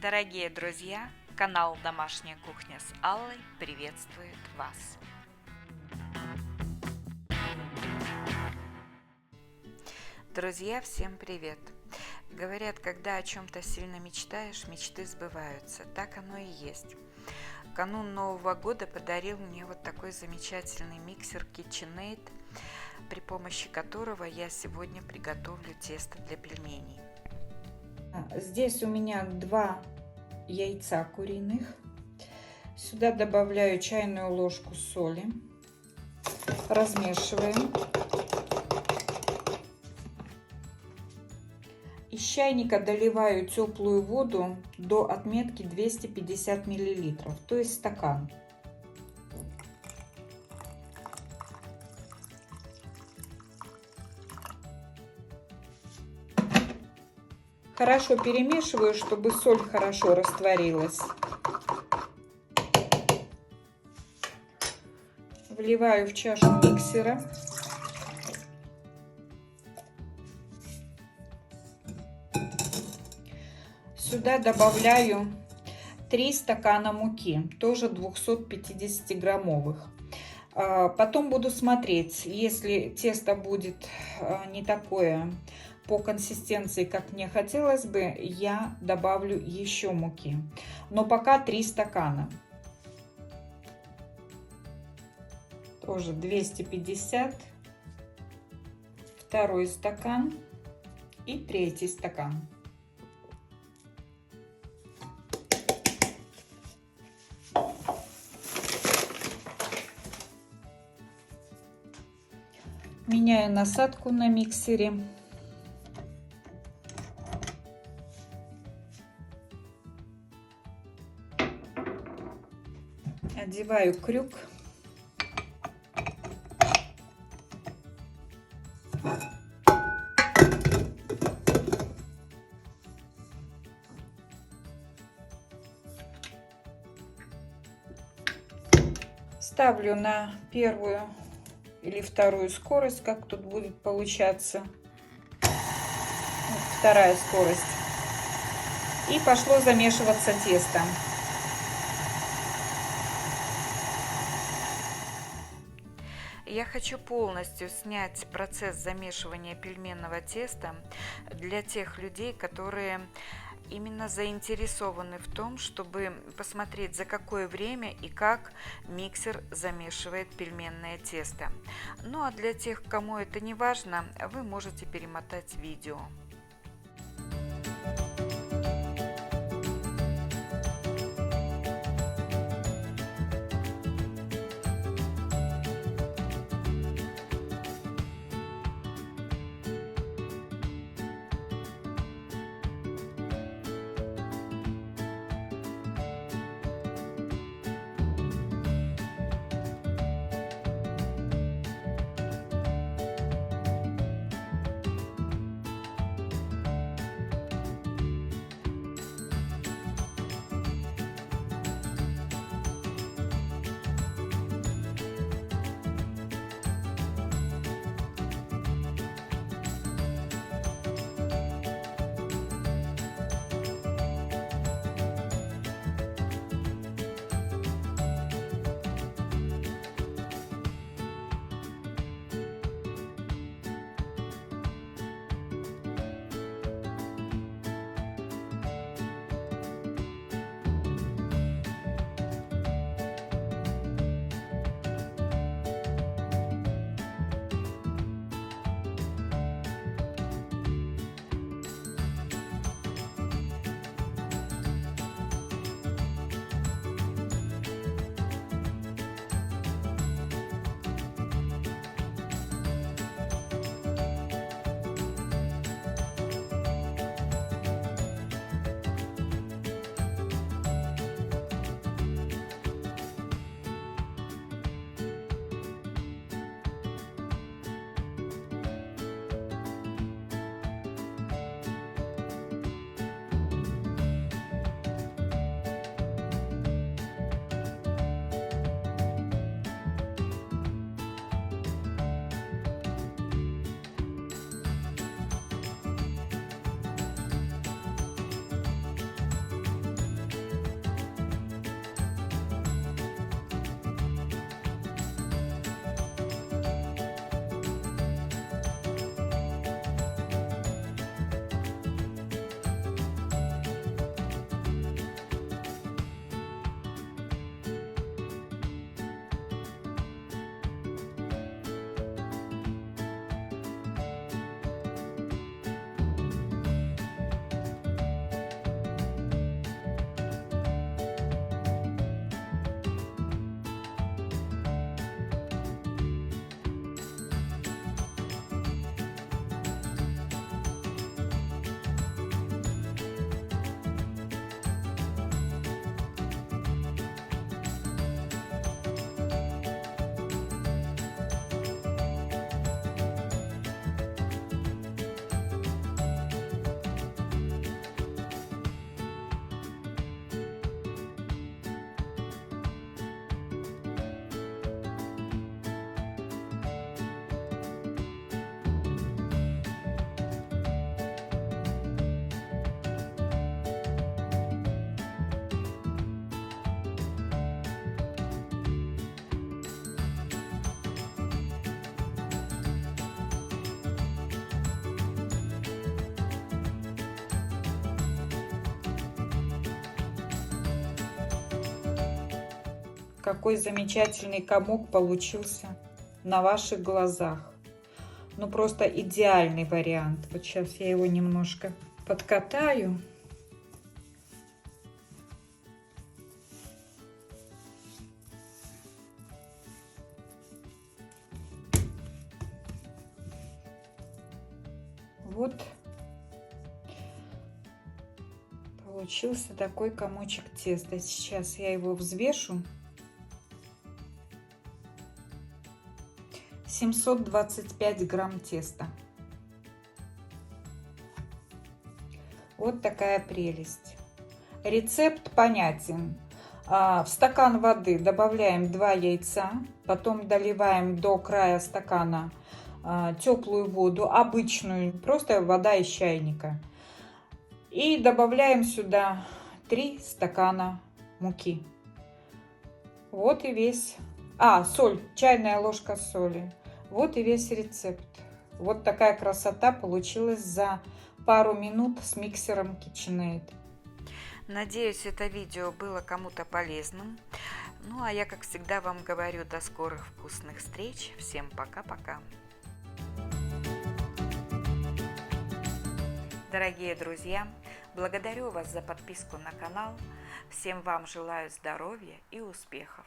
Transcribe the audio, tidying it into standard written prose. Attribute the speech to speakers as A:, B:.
A: Дорогие друзья, канал «Домашняя кухня» с Аллой приветствует вас. Друзья, всем привет! Говорят, когда о чем-то сильно мечтаешь, мечты сбываются. Так оно и есть. Канун Нового года подарил мне вот такой замечательный миксер KitchenAid, при помощи которого я сегодня приготовлю тесто для пельменей.
B: Здесь у меня 2 яйца куриных. Сюда добавляю чайную ложку соли. Размешиваем. Из чайника доливаю теплую воду до отметки 250 мл, то есть стакан. Хорошо перемешиваю, чтобы соль хорошо растворилась. Вливаю в чашу миксера. Сюда добавляю 3 стакана муки, тоже 250 граммовых. Потом буду смотреть, если тесто будет не такое по консистенции, как мне хотелось бы, я добавлю еще муки. Но пока 3 стакана. Тоже 250. Второй стакан и третий стакан. Меняю насадку на миксере. Одеваю крюк. Ставлю на первую или вторую скорость, как тут будет получаться. Вот вторая скорость. И пошло замешиваться тесто.
A: Я хочу полностью снять процесс замешивания пельменного теста для тех людей, которые именно заинтересованы в том, чтобы посмотреть, за какое время и как миксер замешивает пельменное тесто. Ну а для тех, кому это не важно, вы можете перемотать видео.
B: какой замечательный комок получился на ваших глазах. Ну, просто идеальный вариант. Вот сейчас я его немножко подкатаю. Вот получился такой комочек теста. Сейчас я его взвешу. 725 грамм теста. Вот такая прелесть. Рецепт понятен. В стакан воды добавляем 2 яйца, потом доливаем до края стакана теплую воду, обычную, просто вода из чайника. И добавляем сюда 3 стакана муки. Вот и весь... соль, чайная ложка соли. Вот и весь рецепт. Вот такая красота получилась за пару минут с миксером KitchenAid.
A: Надеюсь, это видео было кому-то полезным. Ну, а я, как всегда, вам говорю до скорых вкусных встреч. Всем пока-пока. Дорогие друзья, благодарю вас за подписку на канал. Всем вам желаю здоровья и успехов.